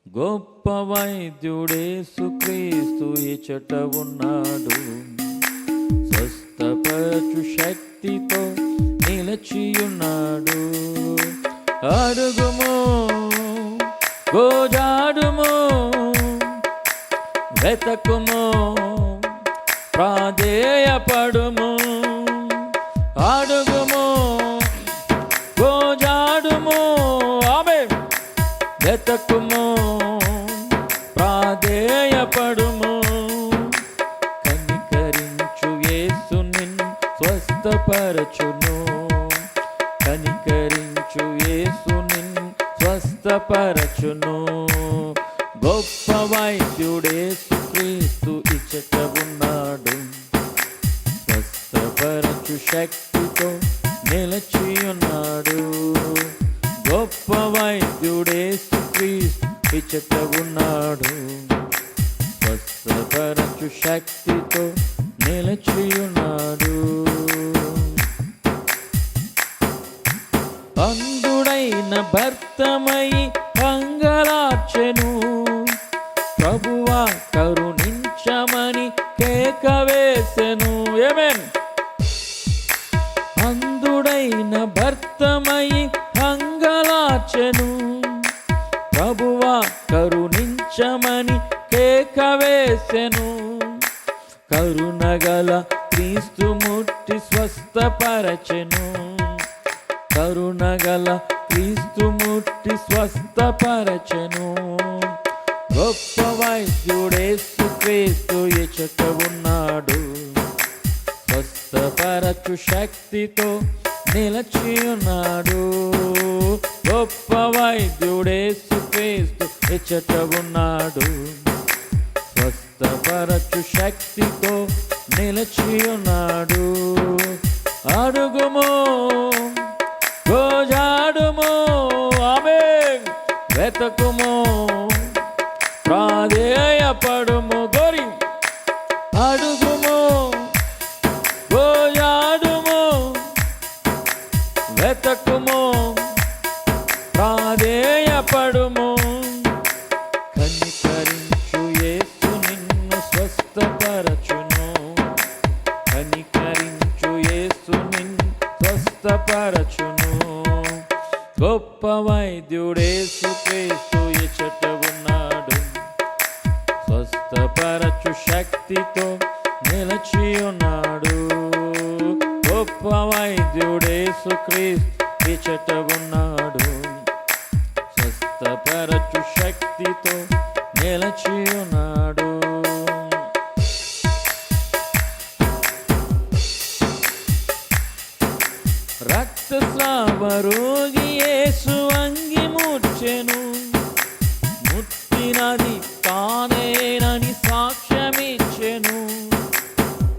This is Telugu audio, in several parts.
గొప్ప వైద్యుడేసు క్రీస్తు ఇచట ఉన్నాడు. స్వస్థపరచు శక్తితో నిలచియున్నాడు. అడుగుము, గోజాడుము, వెతకుము, ప్రాధేయపడుము. అడుగుము, గోజాడుము, ఆమేన్, వెతకుము, ప్రాధేయపడుము. కనికరించు యేసు నిన్ను స్వస్థపరచును. కనికరించు యేసు నిన్ను స్వస్థపరచును. గొప్ప వైద్యుడేసు క్రీస్తు ఇచ్చట ఉన్నాడు. స్వస్థపరచు శక్తితో నిలచియున్నాడు. గొప్ప వైద్యుడేసు క్రీస్తు ఇచ్చట ఉన్నాడు. స్వస్థపరచు శక్తితో నిలచియున్నాడు. అంధుడైన భర్తమై అంగలార్చెను. ప్రభువా కరుణించమని కేక వేసెను. ఆమేన్. అంధుడైన భర్తమై అంగలార్చెను. ప్రభువా కరుణించమని కేక వేసెను. కరుణగల క్రీస్తు ముట్టి స్వస్థపరచెను. కరుణగల క్రీస్తు ముట్టి స్వస్థపరచెను. గొప్ప వైద్యుడేసు క్రీస్తు ఇచట ఉన్నాడు. స్వస్థపరచు శక్తితో నిలచియున్నాడు. గొప్ప వైద్యుడేసు క్రీస్తు ఇచట ఉన్నాడు. స్వస్థపరచు శక్తితో నిలచియున్నాడు. అడుగుము, గోజాడుము, ఆమేన్, వెతకుము, ప్రాధేయపడుము. గోరి అడుగుము, గోజాడుము, వెతకుము, ప్రాధేయపడుము. కనికరించు యేసు నిన్ను స్వస్థపరచును. కనికరించు యేసు నిన్ను స్వస్థపరచును. గొప్ప వైద్యుడేసు క్రీస్తు ఇచట ఉన్నాడు. స్వస్థపరచు శక్తితో నిలచియున్నాడు. గొప్ప వైద్యుడేసు క్రీస్తు ఇచట ఉన్నాడు. స్వస్థపరచు శక్తితో నిలచియున్నాడు. రక్తస్రావ రోగి యేసు అంగి ముట్టెను. ముట్టినది తానేనని సాక్ష్యమిచ్చెను.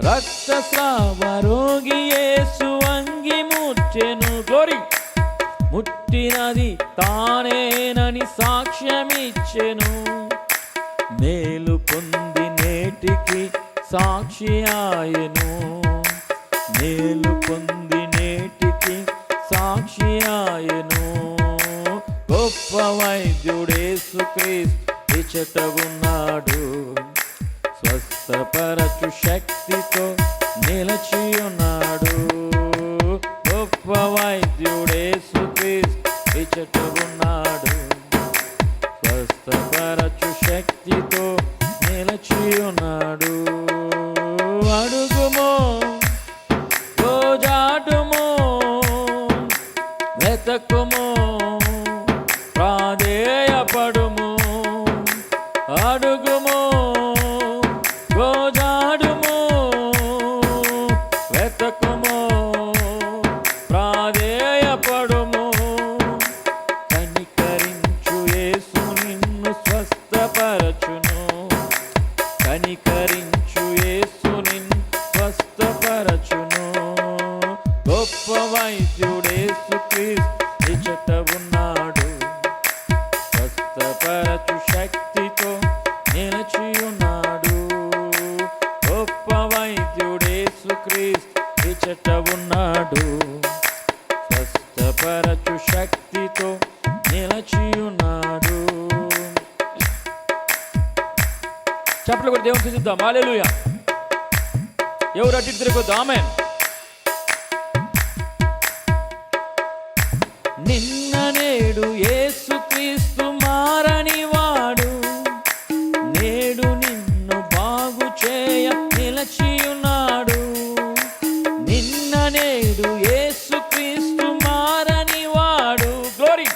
రక్తస్రావ రోగి యేసు అంగి ముట్టెను. గ్లోరీ. ముట్టినది తానేనని సాక్ష్యమిచ్చెను. మేలు పొంది నేటికి సాక్షి ఆయను. మేలు పొంది నేటికి సాక్షి ఆయను. గొప్ప వైద్యుడేసు క్రీస్తు ఇచట ఉన్నాడు. స్వస్థపరచు శక్తితో నిలచియున్నాడు. గొప్ప వైద్యుడేసు క్రీస్తు ఇచట ఉన్నాడు. స్వస్థపరచు శక్తితో నిలచియున్నాడు. అడుగుము, గోజాడుము, వెతకుము, ప్రాధేయపడుము. అడుగుము, గోజాడుము, వెతకుము, ప్రాధేయపడుము. కనికరించు యేసు నిన్ను స్వస్థపరచును. కనికరించు యేసు నిన్ను స్వస్థపరచును. గొప్ప వైద్యుడేసు క్రీస్తు ఇచట ఉన్నాడు. స్వస్థపరచు శక్తితో చప్పట్లు కూడా దేవుని స్తుతిద్దాం. హల్లెలూయా. ఎవరు అటు తిరగొద్దు. ఆమేన్. నిన్న నేడు యేసుక్రీస్తు మారని వాడు, నేడు నిన్ను బాగు చేయ నిలచియున్నాడు. నిన్న నేడు యేసుక్రీస్తు మారని వాడు, గ్లోరీ,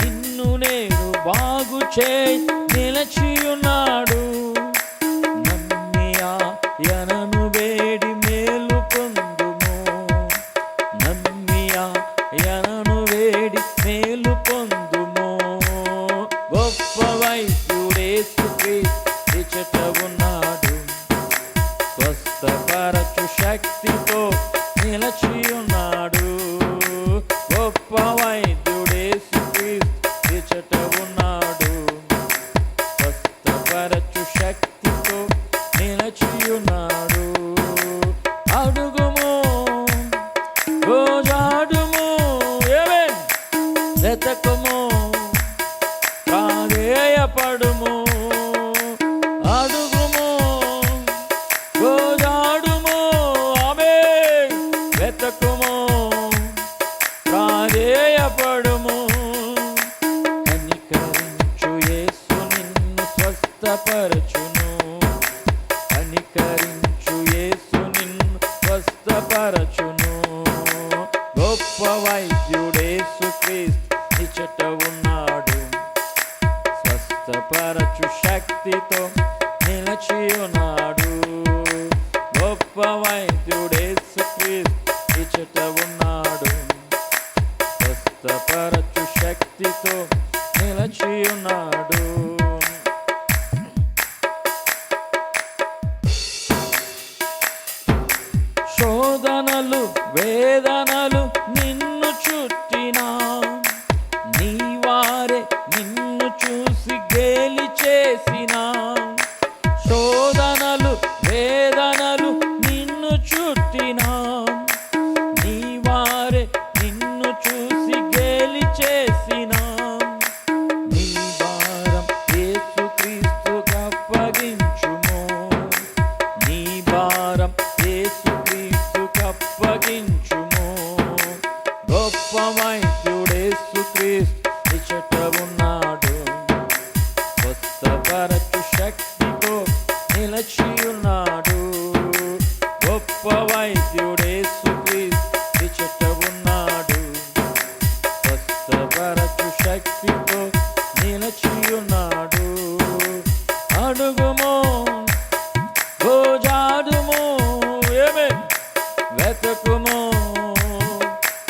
నిన్ను నేడు బాగు చేయ నిలచియున్నాడు. నమ్మియా యనను వేడి మేలు పొందుము, నమ్మియా యనను వేడి మేలు పొందుము. గొప్ప వైద్యుడేసుక్రీస్తు ఇచ్చట ఉన్నాడు, స్వస్థపరచు శక్తితో నిలచియున్నాడు. గొప్ప వైద్యుడేసుక్రీస్తు ఇచ్చట ఉన్నాడు, స్వస్థపరచు శక్తితో నిలచియున్నాడు. అడుగుము, రోజాడుము, ఆమేన్, వెతకుము, ప్రాధేయపడుము. అడుగుము, రోజాడుము, ఆమేన్, వెతకుము, ప్రాధేయపడుము. కనికరించు యేసు నిన్ను స్వస్థపరచును, కనికరించు యేసు నిన్ను స్వస్థపరచును. గొప్ప వైద్యుడేసుక్రీస్తు ఇచ్చట ఉన్నాడు, స్వస్థపరచు శక్తితో నిలచియున్నాడు. గొప్ప వైద్యుడేసుక్రీస్తు ఇచ్చట ఉన్నాడు, స్వస్థపరచు శక్తితో నిలచియున్నాడు. శోధనలు వేదనలు నిన్ను చుట్టినా, నీ వారే నిన్ను చూసి గేలి చేసినా. శోధనలు వేదనలు నిన్ను చుట్టినా, నీ వారే నిన్ను చూసి గేలి చేసినా. నీ భారం యేసుక్రీస్తుకు అప్పగించుము, నీ భారం యేసుక్రీస్తుకు అప్పగించుము. గొప్ప వైద్యుడేసుక్రీస్తు ఇచ్చట ఉన్నాడు, స్వస్థపరచు శక్తితో నిలచియున్నాడు. గొప్ప వైద్యుడేసుక్రీస్తు ఇచ్చట ఉన్నాడు, స్వస్థపరచు శక్తితో నిలచియున్నాడు. అడుగుము, రోజాడుము, ఆమేన్, వెతకుము,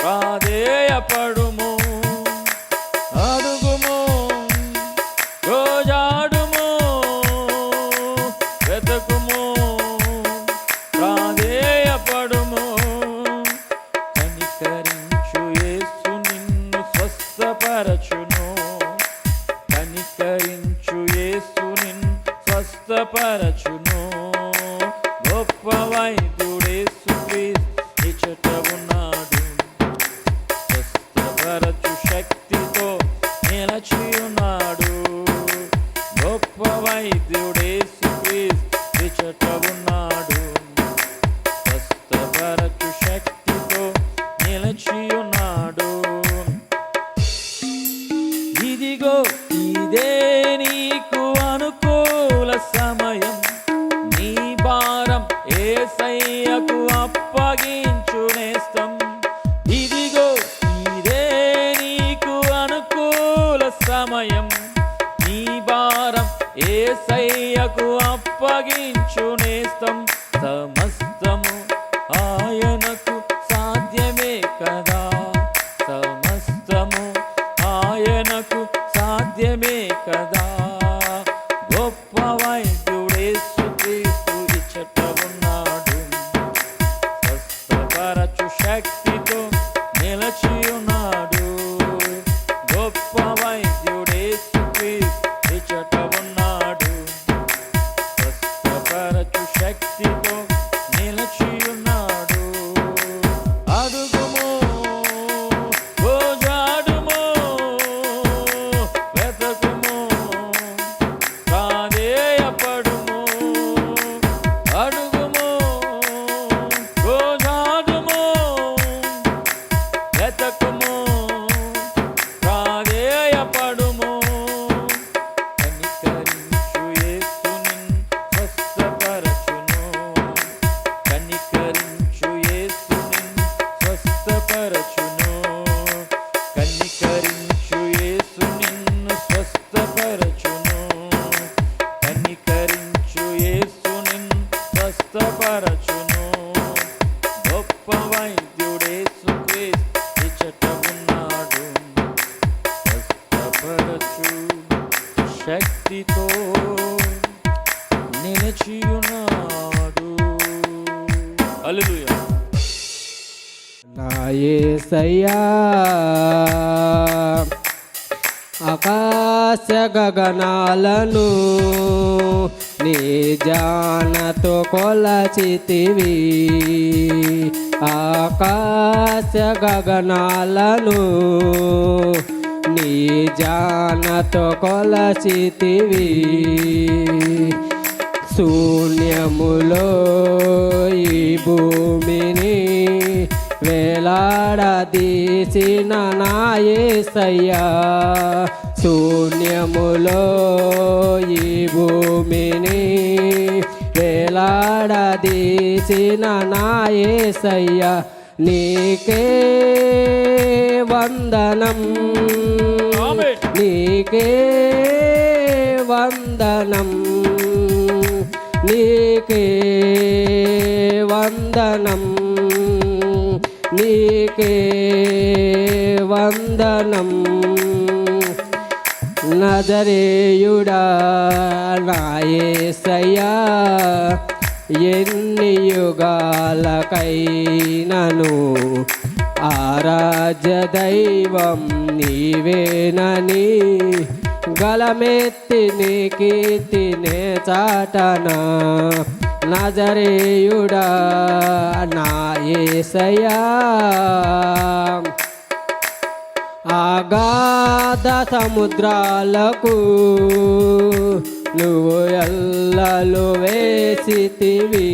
ప్రాధేయపడుము. అడుగుము, రోజాడుము, వెతకుము, ప్రాధేయపడుము. కనికరించు యేసు నిన్ను స్వస్థపరచును, కనికరించు యేసు నిన్ను స్వస్థపరచును. గొప్ప వైద్యుడేసుక్రీస్తు ఇచ్చట ఉన్నాడు, స్వస్థపరచు శక్తితో నిలచియున్నాడు. గొప్ప వైద్యుడేసుక్రీస్తు ఇచ్చట ఉన్నాడు, స్వస్థపరచు శక్తితో నిలచియున్నాడు. ఇదిగో ఇదే నీకు అనుకూల సమయం, నీ భారం యేసయ్యకు అప్పగించునేస్తం. ఇదిగో ఇదే నీకు అనుకూల సమయం, నీ భారం యేసయ్యకు అప్పగించునేస్తం. సమస్తము ఆయనకు సాధ్యమే కదా, సమస్తము ఆయనకు సాధ్యమే కదా. గొప్ప వైద్యుడేసుక్రీస్తు ఇచ్చట ఉన్నాడు, స్వస్థపరచు శక్తితో నిలచియున్నాడు. గొప్ప వైద్యుడేసుక్రీస్తు ఇచ్చట ఉన్నాడు, స్వస్థపరచు శక్తితో నిలచియున్నాడు. అడుగుము, రోజాడుము, వెతకుము, ప్రాధేయపడుము. భక్తితో నిలిచియున్నాడు. హల్లెలూయా. నా యేసయ్యా ఆకాశ గగనాలను నీ జానతో కొలచితివి, ఆకాశ గగనాలను నీ జానతో కొలచితివి. శూన్యములో ఈ భూమిని వేలాడదీసిన నా యేసయ్యా, శూన్యములో ఈ భూమిని వేలాడదీసిన నా యేసయ్యా, నీకే వందనం, నీకే వందనం, నీకే వందనం, నీకే వందనం. నజరేయుడా నా యేసయ్యా, ఎన్ని యుగాలకైనను ఆరాధ్య దైవం నీవేనని గలమెత్తి నీ కీర్తినే చాటనా. నజరేయుడా నా యేసయ్యా, అగాధ సముద్రాలకు నువ్వు ఎల్లలు వేసితివి,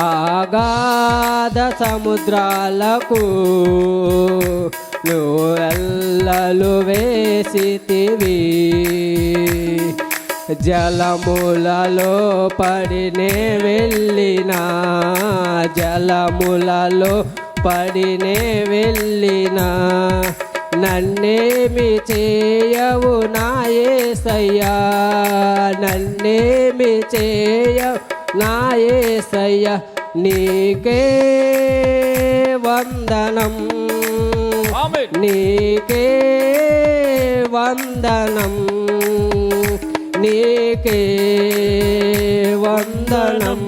అగాధ సముద్రాలకు నువ్వు ఎల్లలు వేసితివి. జలములలో పడినే వెళ్ళినా, జలములలో పడినే వెళ్ళినా నన్నేమి చేయవు నా యేసయ్యా, నన్నేమి చేయవు నా యేసయ్యా, నీకే వందనం, నీకే వందనం, నీకే వందనం,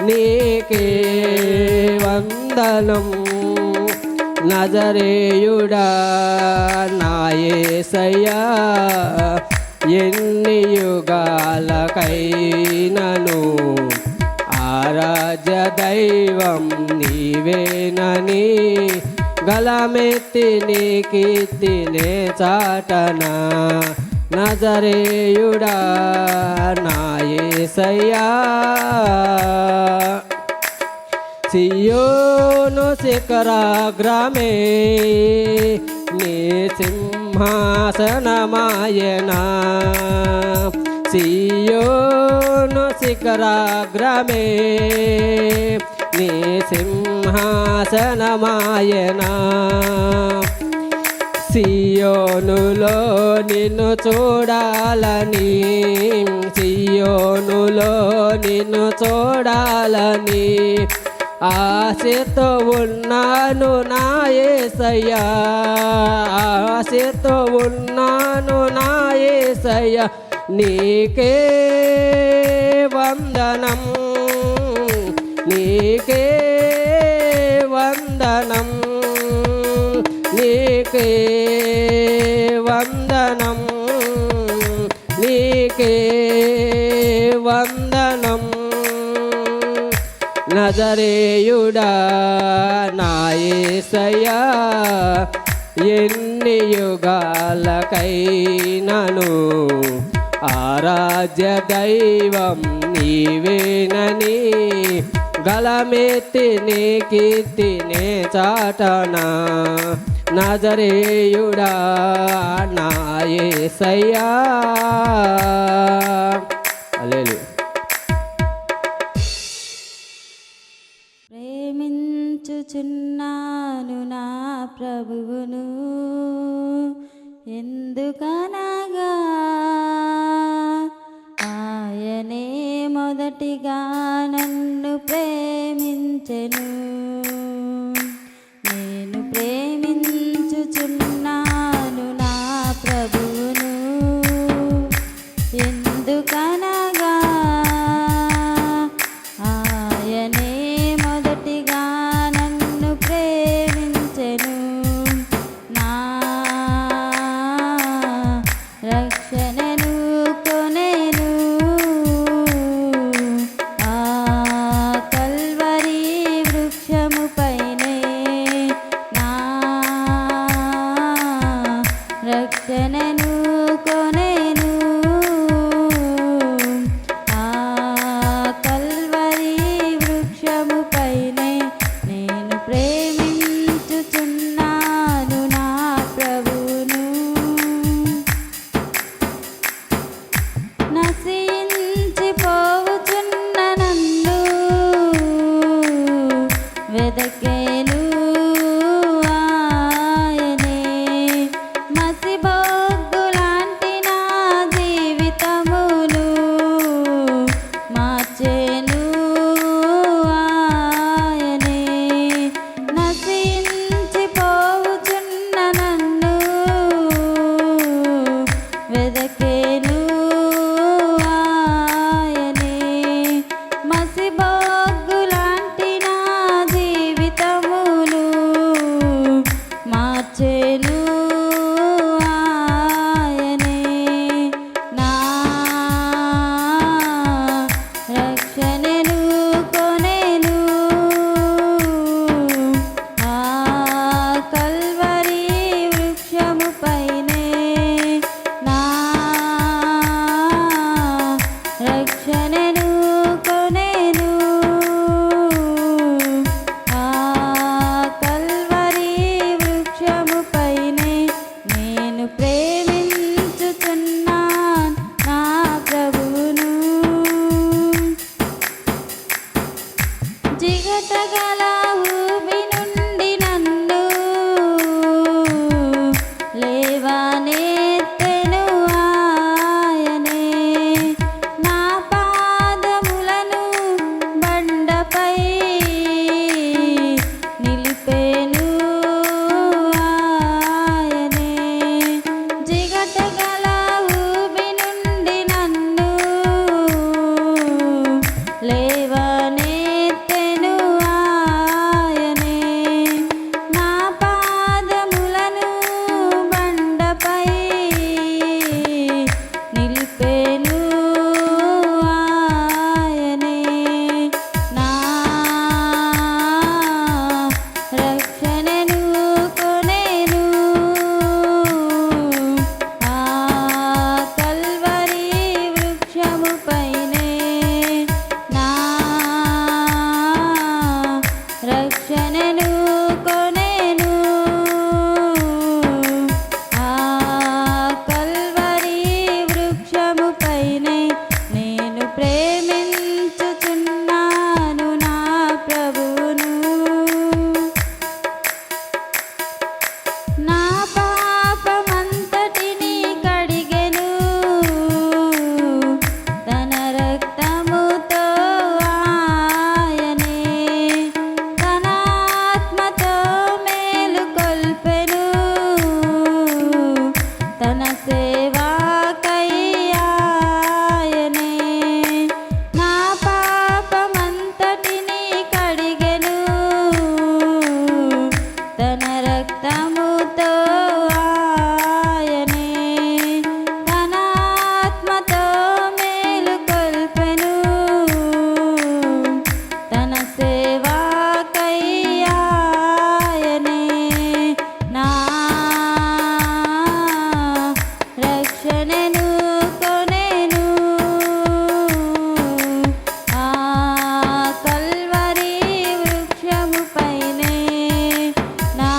నీకే వందనం. నజరేయుడా నా యేసయ్యా, ఎన్ని యుగాలకైనను ఆరాధ్య దైవం నీవేనని గలమెత్తి నీ కీర్తినే చాటనా. నజరేయుడా నా యేసయ్యా, సియోను శిఖరాగ్రమే నీ సింహాసనమాయనా, సియోను శిఖరాగ్రమే నీ సింహాసనమాయనా. సియోనులో నిన్ను చూడాలని, సియోనులో నిన్ను చూడాలని ఆశతో ఉన్నాను నా యేసయ్యా, ఆశతో ఉన్నాను నా యేసయ్యా, నీకే వందనం, నీకే వందనం, నీకే వందనం, నీకే వందనం. నజరేయుడా నా యేసయ్యా, ఎన్ని యుగాలకైనను ఆరాధ్య దైవం నీవేనని గలమెత్తి నీ కీర్తినే చాటనా. నజరేయుడా నా యేసయ్యా. హల్లెలూయా. ప్రేమించుచున్నాను నా ప్రభువును, ఎందుకనగా ఆయనే మొదటిగా నన్ను ప్రేమించెను. నేను ప్రేమించుచున్నాను నా ప్రభువును, రక్షణను కొనెను ఆ కల్వరి వృక్షముపైనే నా రక్షణను కొనెను ఆ కల్వరి వృక్షముపైనే నేను ప్రేమించుచున్నాను నా ప్రభువును నశించిపోవుచున్న నన్ను వెదకేను ఆయనే మసిబొగ్గులాంటి నా జీవితమును మార్చెను ఆయనే నశించిపోవుచున్న నన్ను వెదకేను ఆయనే మసిబొగ్గులాంటి నా జీవితమును మార్చెను ఆయనే నా రక్షణను కొనెను ఆ కల్వరి వృక్షముపైనే నా రక్షణను కొనెను ఆ కల్వరి వృక్షముపైనే నేను ప్రేమించుచున్నాను నా ప్రభువును జిగటగల ఊబి నుండి నన్ను లేవనెత్తెను ఆయనే నా పాదములను బండపై నిలిపెను ఆయనే జిగటగల ఊబి నుండి నన్ను లేవనెత్తెను ఆయనే నా పాదములను బండపై నిలిపెను ఆయనే నా రక్షణను కొనెను ఆ కల్వరి వృక్షముపైనే నా రక్షణను కొనెను ఆ కల్వరి వృక్షముపైనే నేను ప్రేమించుచున్నాను నా ప్రభువును నా పాపమంతటిని కడిగెను తన రక్తముతో ఆయనే తన ఆత్మతో మేలు కొల్పెను తన సేవాకై ఆయనే నా పాపమంతటిని కడిగెను తన రక్తముతో ఆయనే తన ఆత్మతో మేలు కొల్పెను తన సేవాకై ఆయనే నా రక్షణను కొనెను ఆ కల్వరి వృక్షముపైనే నా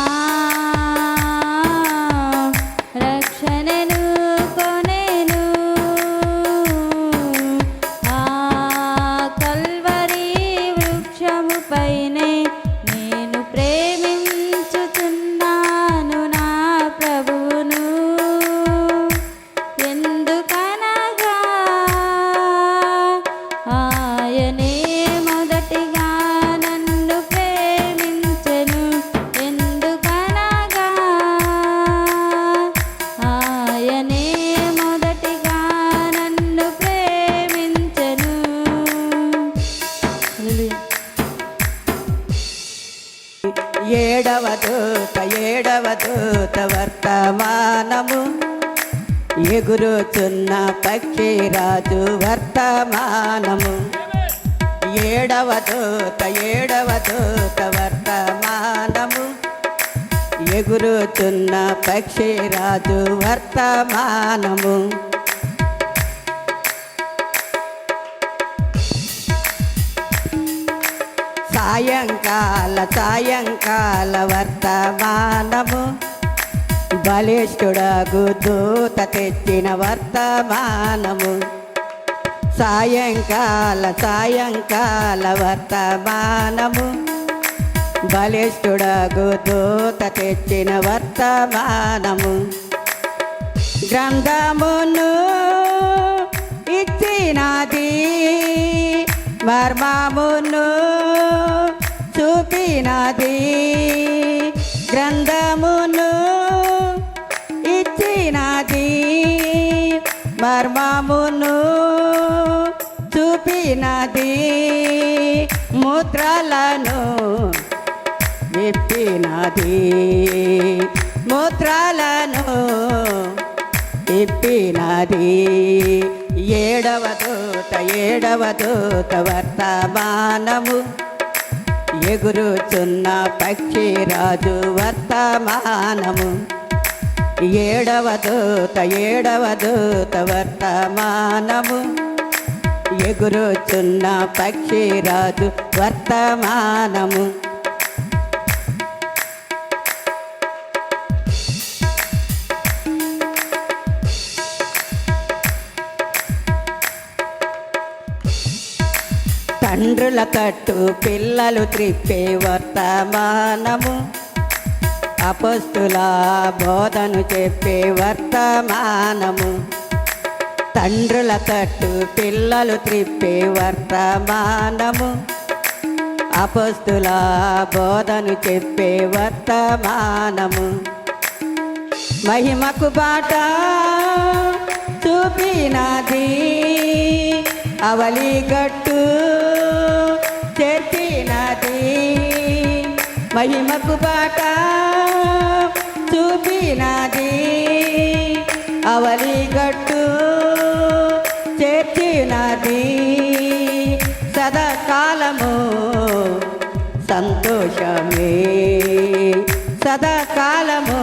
రక్షణను కొనెను ఆ కల్వరి వృక్షముపైనే నేను ప్రేమించుచున్నాను నా ప్రభువును ఎందుకు ఎగురుచున్న పక్షిరాజు వర్తమానము ఏడవ దూత వర్తమానము ఎగురుచున్న పక్షిరాజు వర్తమానము సాయంకాల వర్తమానము బలిష్ఠుడగు దూత తెచ్చిన వర్తమానము సాయంకాల వర్తమానము బలిష్ఠుడగు దూత తెచ్చిన వర్తమానము గ్రంథమును ఇచ్చినది మర్మమును చూపినది గ్రంథమును ఇచ్చినది మర్మమును చూపినది ముద్రలను విప్పినది ముద్రలను విప్పినది ఏడవ దూత వర్తమానము ఎగురుచున్న పక్షిరాజు వర్తమానము ఏడవ దూత వర్తమానము ఎగురుచున్న పక్షిరాజు వర్తమానము తండ్రుల కట్టు పిల్లలు త్రిప్పే వర్తమానము అపొస్తలుల బోధను చెప్పే వర్తమానము తండ్రుల కట్టు పిల్లలు త్రిప్పే వర్తమానము అపొస్తలుల బోధను చెప్పే వర్తమానము మహిమకు బాట చూపినది అవలిగట్టు చేర్చినది మహిమకు బాట చూపినది అవలిగట్టు చేర్చినది సదాకాలము సంతోషమే సదాకాలము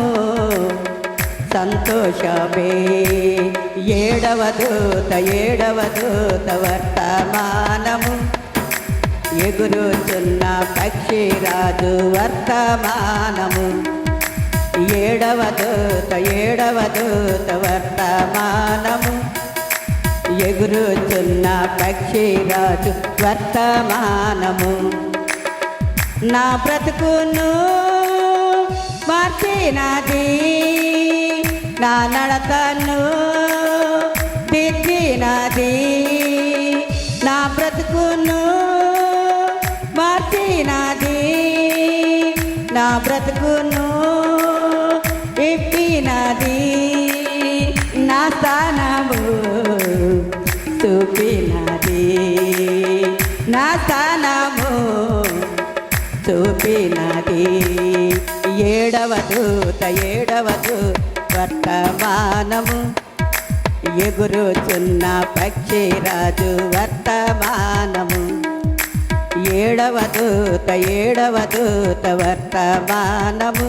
సంతోషమే ఏడవ దూత వర్తమానము ఎగురుచున్న పక్షిరాజు వర్తమానము ఏడవ దూత వర్తమానము ఎగురుచున్న పక్షిరాజు వర్తమానము నా బ్రతుకును మార్చినది నా నడతను దిద్దినది నా బ్రతుకును మార్చినది నా బ్రతుకును ఇప్పినది నా స్థానము చూపినది నా స్థానము చూపినది ఏడవ దూత వర్తమానము ఎగురుచున్న పక్షిరాజు వర్తమానము ఏడవ దూత వర్తమానము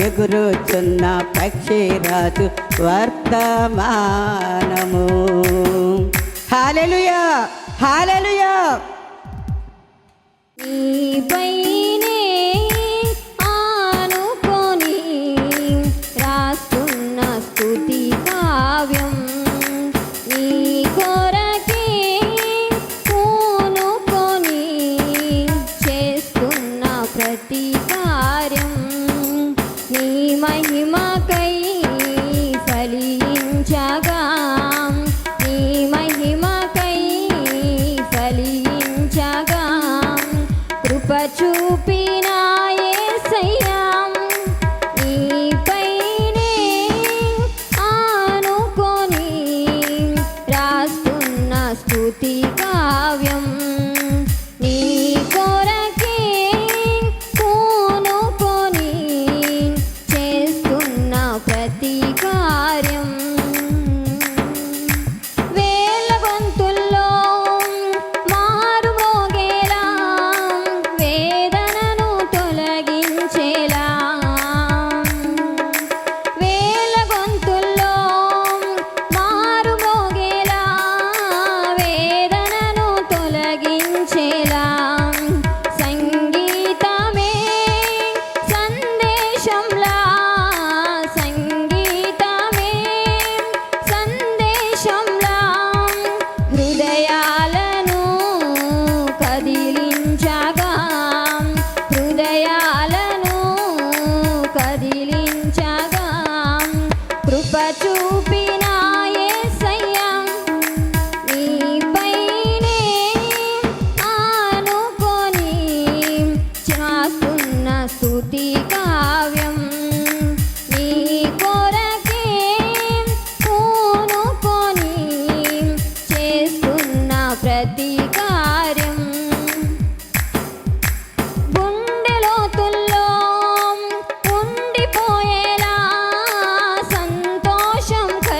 ఎగురుచున్న పక్షిరాజు వర్తమానము హల్లెలూయా హల్లెలూయా నీపైనే ఆనుకొని రాస్తున్న స్తుతి కావ్యం నీ కొరకే పూనుకొని చేస్తున్న ప్రతి కార్యం నీ మహిమకై ఫలించగా నీ మహిమకై ఫలించగా కృప చూపిన యేసయ్యా నీపైనే ఆనుకొని రాస్తున్న స్తుతి కావ్యం నీ కొరకే పూనుకొని చేస్తున్న ప్రతి కార్యం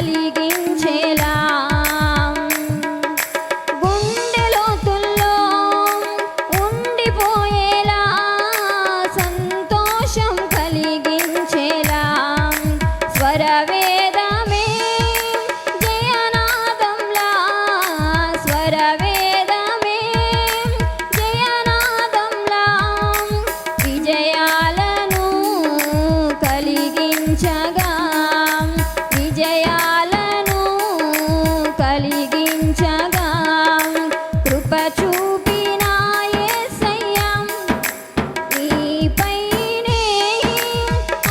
కలిగించేలా గుండె లోతుల్లో ఉండిపోయేలా సంతోషం కలిగించేలా స్వరవేదమే జయనాదంలా స్వరవేదమే జయనాదంలా విజయాలను కలిగించగా విజయాలను కలిగించగా కృప చూపిన యేసయ్యా నీపైనే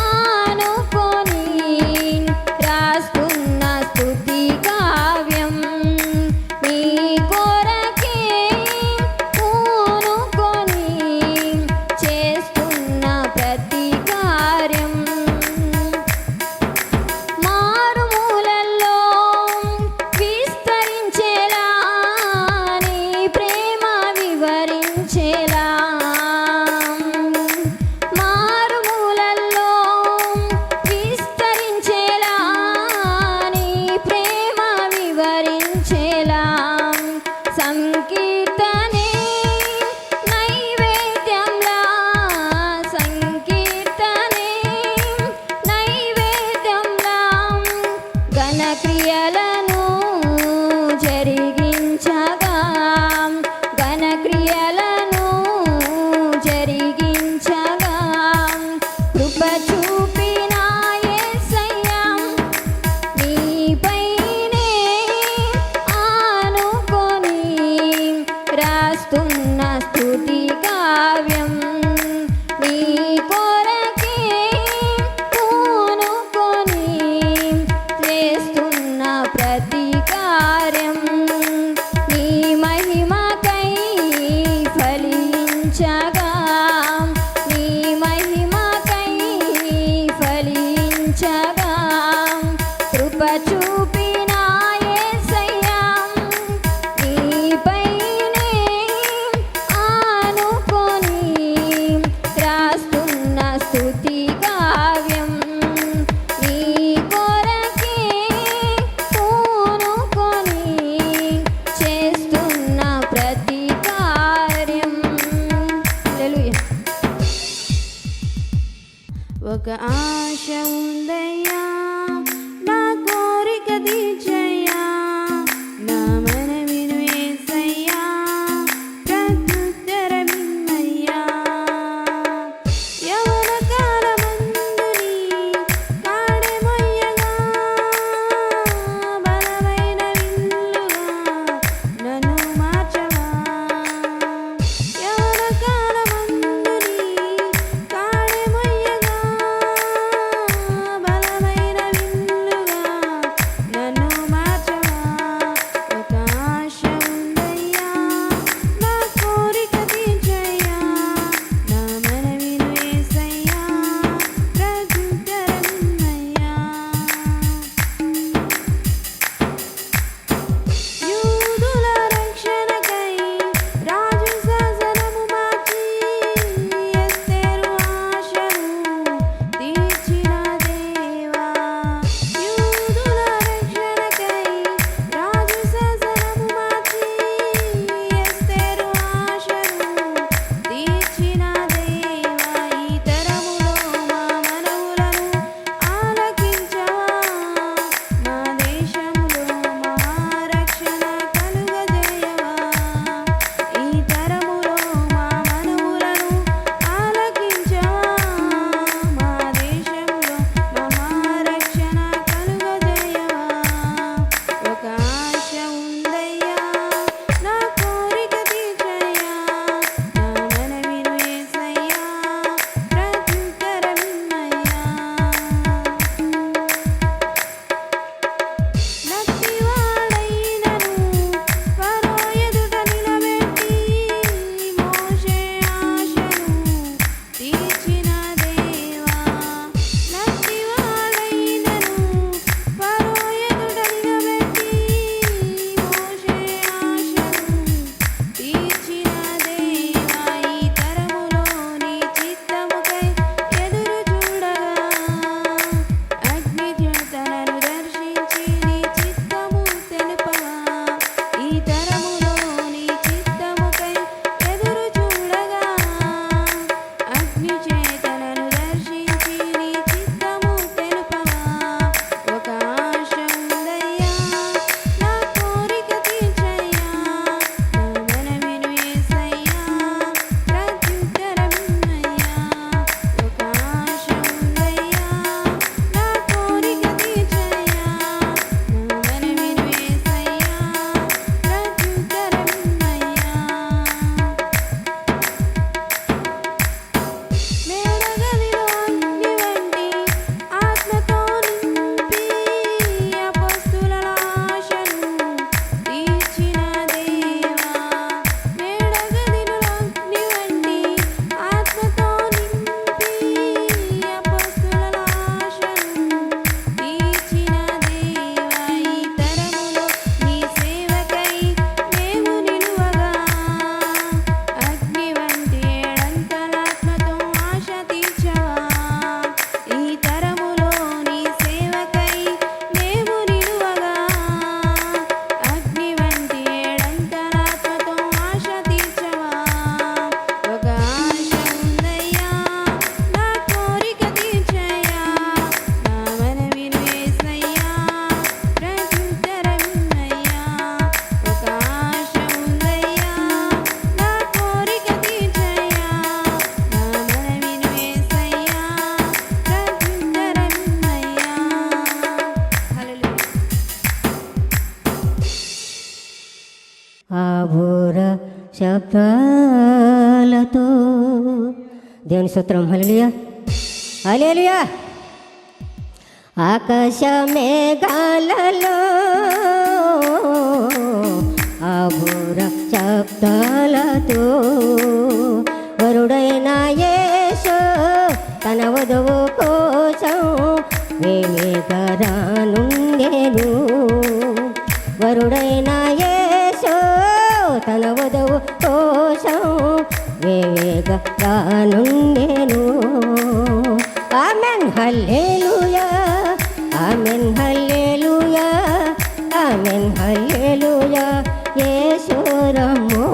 ఆనుకొని రాస్తున్న స్తుతి కావ్యం నీ కొరకే పూనుకొని చేస్తున్న ప్రతి కార్యం మారుమూలల్లో విస్తరించేలా నీ ప్రేమ వివరించేలా మారుమూలల్లో విస్తరించేలా నీ ప్రేమ వివరించేలా సంకీర్తనే నైవేద్యంలా సంకీర్తనే నైవేద్యంలా ఘనక్రియలను జరిగించగా ఘనక్రియలను జరిగించగా కృప చూపిన యేసయ్యా నీపైనే ఆనుకొని రాస్తున్న స్తుతి కావ్యం నీ కొరకే పూనుకొని చేస్తున్న ప్రతి కార్యం నీ మహిమకై ఫలించగా నీ మహిమకై ఫలించగా కృప చూపిన యేసయ్యా నీపైనే ఆనుకొని రాస్తున్న స్తుతి కావ్యం నీ కొరకే పూనుకొని చేస్తున్న ప్రతి కార్యం హల్లెలూయా ఒక ఆశ ఉందయ్యా నా కోరిక తీర్చయ్యా నా మనవిను యేసయ్యా ప్రత్యుత్తరమిమ్మయ్యా యవన కాలమందు నీ కాడెమొయ్యగా బలమైన విల్లుగా నన్ను మార్చవా యవన కాలమందు నీ కాడెమొయ్యగా ఆబోర శబ్దాలతో దేవుని స్తోత్రం. హల్లెలూయా హల్లెలూయా. ఆకాశ మేఘాలలో ఆబోర శబ్దాలతో వరుడైన యేసు తన వధువు కోసం వేగరానుండెను. వరుడైన యేసు తన వధువు కోసం వేగరానుండెను. Amen hallelujah amen hallelujah amen hallelujah Yesu రమ్మో.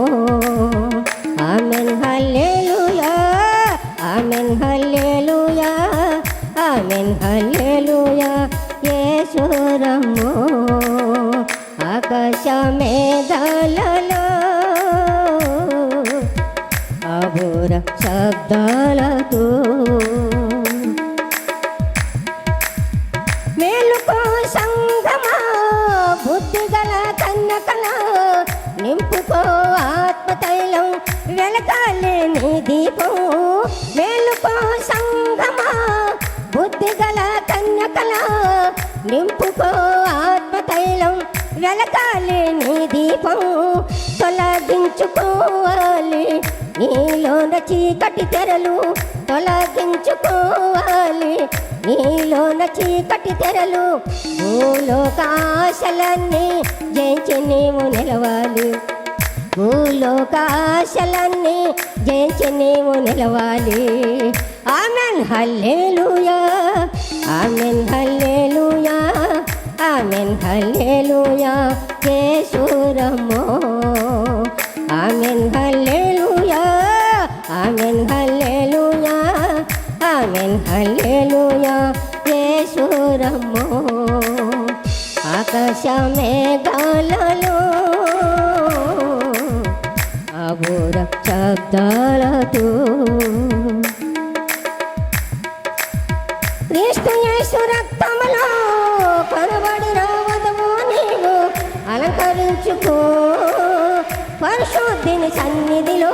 Amen hallelujah amen hallelujah amen hallelujah Yesu రమ్మో. ఆకాశ మేఘాలలో అఘోర శబ్దాలతో మేలుకో సంగమా బుద్ధిగల కన్యకల నింపుకో ఆత్మతైలం వెలకాలే నీ దీపం. మేలుకో సంగమా బుద్ధిగల కన్యకల నింపుకో ఆత్మతైలం వెలకాలే నీ దీపం. తొలగించుకోవాలి నీలోన చీకటి తెరలు, తొలగించుకోవాలి నీలోన చీకటి తెరలు. భూలోక ఆశలన్నీ జయించి నీవు నిలవాలి, భూలోక ఆశలన్నీ జయించి నీవు నిలవాలి. Amen hallelujah amen hallelujah amen hallelujah Yesu రమ్మో. Amen hallelujah amen hallelujah amen hallelujah Yesu రమ్మో. ఆకాశ మేఘాలలో అఘోర శబ్దాలతో క్రీస్తు యేసు రక్తములో కనబడిన వధువు నీవు అలంకరించుకో పరిశుద్ధిని సన్నిధిలో.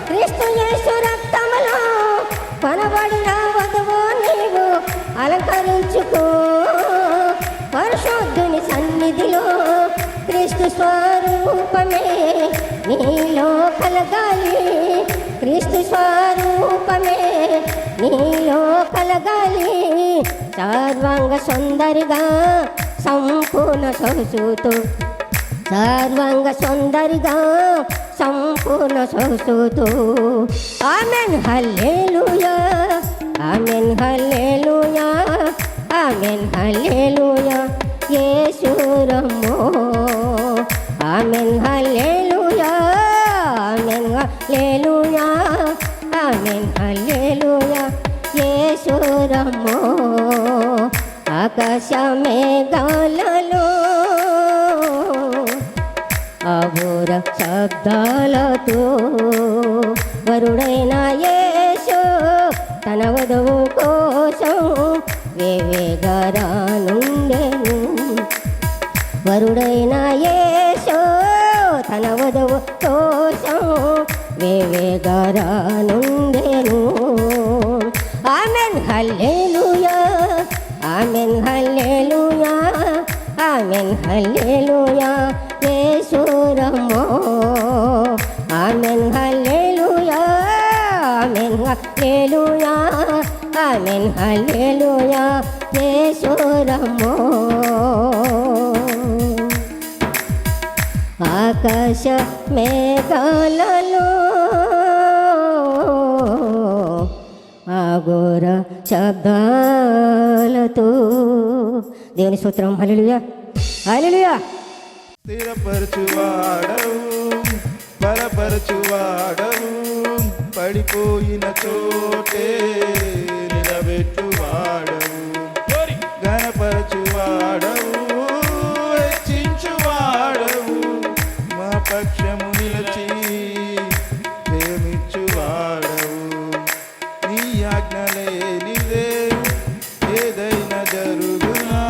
క్రీస్తు యేసు రక్తములో కనబడిన వధువు నీవు అలంకరించుకో పరిశుద్ధుని సన్నిధిలో. క్రీస్తు స్వరూపమే నీలో కలగాలి, క్రీస్తు స్వరూపమే నీలో కలగాలి. సర్వాంగ సుందరిగా సంపూర్ణ సొగసుతో, సర్వాంగ సుందరిగా సంపూర్ణ సొగసుతో. Amen hallelujah amen hallelujah amen hallelujah Yesu రమ్మో. Amen hallelujah amen hallelujah amen hallelujah Yesu రమ్మో. ఆకాశ మేఘాలలో అఘోర శబ్దాలతో వరుడైన యేసు తన వధువు కోసం వేగరానుండెను. వరుడైన యేసు తన వధువు కోసం వేగరానుండెను. Amen hallelujah amen hallelujah amen hallelujah Yesu రమ్మో. Amen hallelujah amen hallelujah amen hallelujah Yesu రమ్మో. ఆకాశ మేఘాలలో అఘోర శబ్దాలతో దేవుని స్తోత్రం. హల్లెలూయా హల్లెలూయా. స్థిరపరచువాడవు బలపరచువాడవు పడిపోయిన చోటే నిలబెట్టువాడవు ఘనపరచువాడవు హెచ్చించువాడవు మా పక్షము నిలిచి ప్రేమించువాడవు. నీ ఆజ్ఞలే నిదే ఏదైనా జరుగునా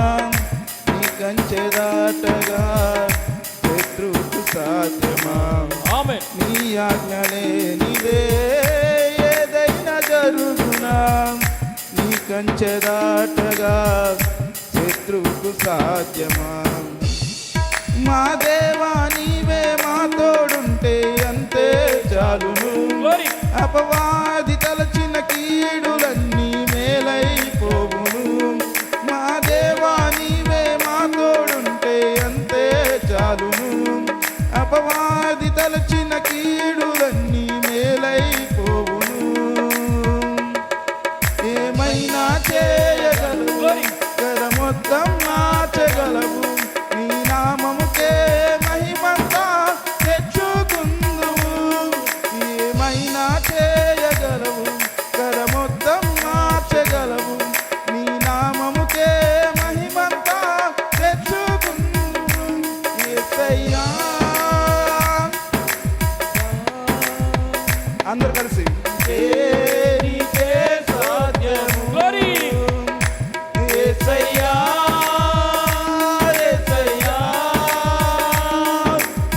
నీ కంచె దాటగా శత్రువుకు సాధ్యమా? ఆమేన్. నీ ఆజ్ఞలే నిదే ఏదైనా జరుగునా? నీ కంచె దాటగా శత్రువుకు సాధ్యమా? మా దేవా నీవే మా తోడుంటే అంతే చాలును. Glory. అపవాది తలచిన కీడులన్నీ మేలైపోవును. మా దేవా నీవే మా తోడుంటే అంతే చాలును. అపవాది తలచిన కీడులన్నీ మేలైపోవును. ఏమైనా చేయగలవు, Glory. కర మొత్తం మార్చగలవు. నీ నామముకే మహిమంతా తెచ్చుకుందువు. ఏమైనా చేయగలవు, కర మొత్తం మార్చగలవు. నీ నామముకే మహిమంతా తెచ్చుకుందువు. యేసయ్యా. అందరు కలిసి నీకే సాధ్యము. Glory. యేసయ్యా, యేసయ్యా,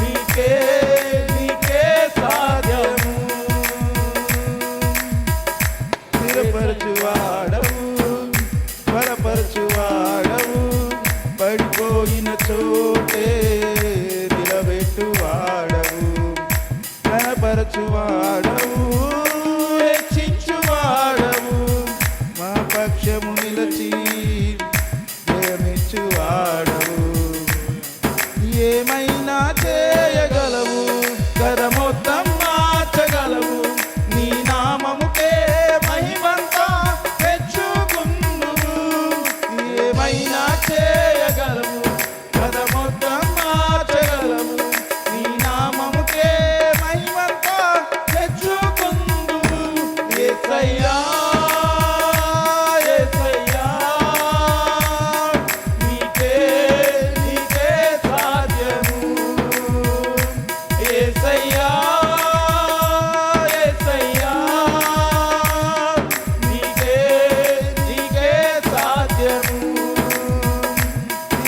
నీకే సాధ్యము. స్థిరపరచువాడవు, బలపరచువాడవు, పడిపోయిన చోటే నిలబెట్టువాడవు, కనపరచువాడవు, హెచ్చించువాడవు, మా పక్షము నిలచి ప్రేమించువాడవు. ఏమైనా చేయగలవు, కర మొత్తం మార్చగలవు. నీ నామముకే మహిమంతా తెచ్చుకుందువు. ఏమైనా చేయగలవు, కర మొత్తం మార్చగలవు. నీ నామముకే మహిమంతా తెచ్చుకుందువు. యేసయ్యా, యేసయ్యా, నీకే సాధ్యము. యేసయ్యా, యేసయ్యా, నీకే సాధ్యము.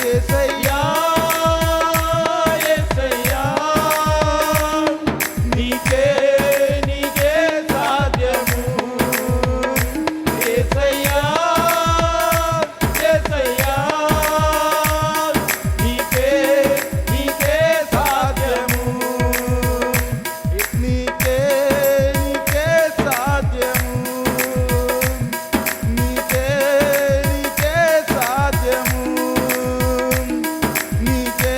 యేసయ్యా, యేసయ్యా, నీకే సాధ్యము. యేసయ్యా, యేసయ్యా, నీకే సాధ్యము. నీకే సాధ్యము. నీకే సాధ్యము. నీకే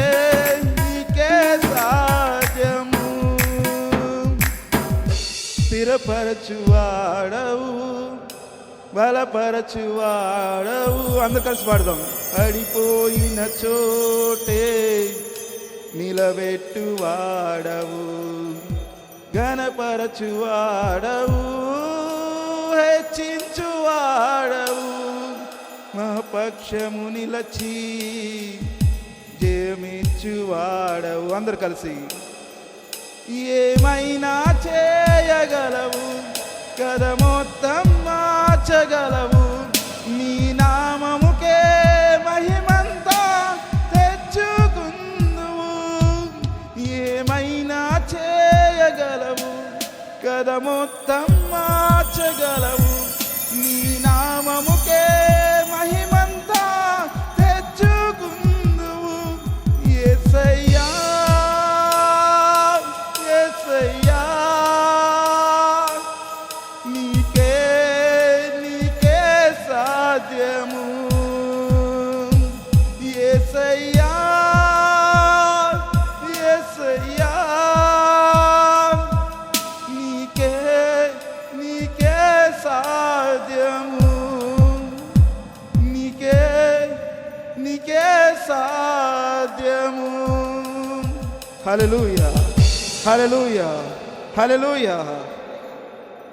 సాధ్యము. స్థిరపరచువాడవు, బలపరచువాడవు. అందరు కలిసి పాడదాం. పడిపోయిన చోటే నిలబెట్టువాడవు, ఘనపరచువాడవు, హెచ్చించువాడవు, మా పక్షము నిలచి జయమిచ్చువాడవు. అందరు కలిసి ఏమైనా చేయగలవు, కథ మొత్తం మార్చగలవు. నీ నామముకే మహిమంతా తెచ్చుకుందువు. ఏమైనా చేయగలవు, కథ మొత్తం మార్చగలవు. నీ నామముకే మహిమంతా తెచ్చుకుందువు. యేసయ్యా, యేసయ్యా, నీకే సాధ్యము. యేసయ్యా, యేసయ్యా, నీకే సాధ్యము. నీకే సాధ్యము. హల్లెలూయా, హల్లెలూయా, హల్లెలూయా.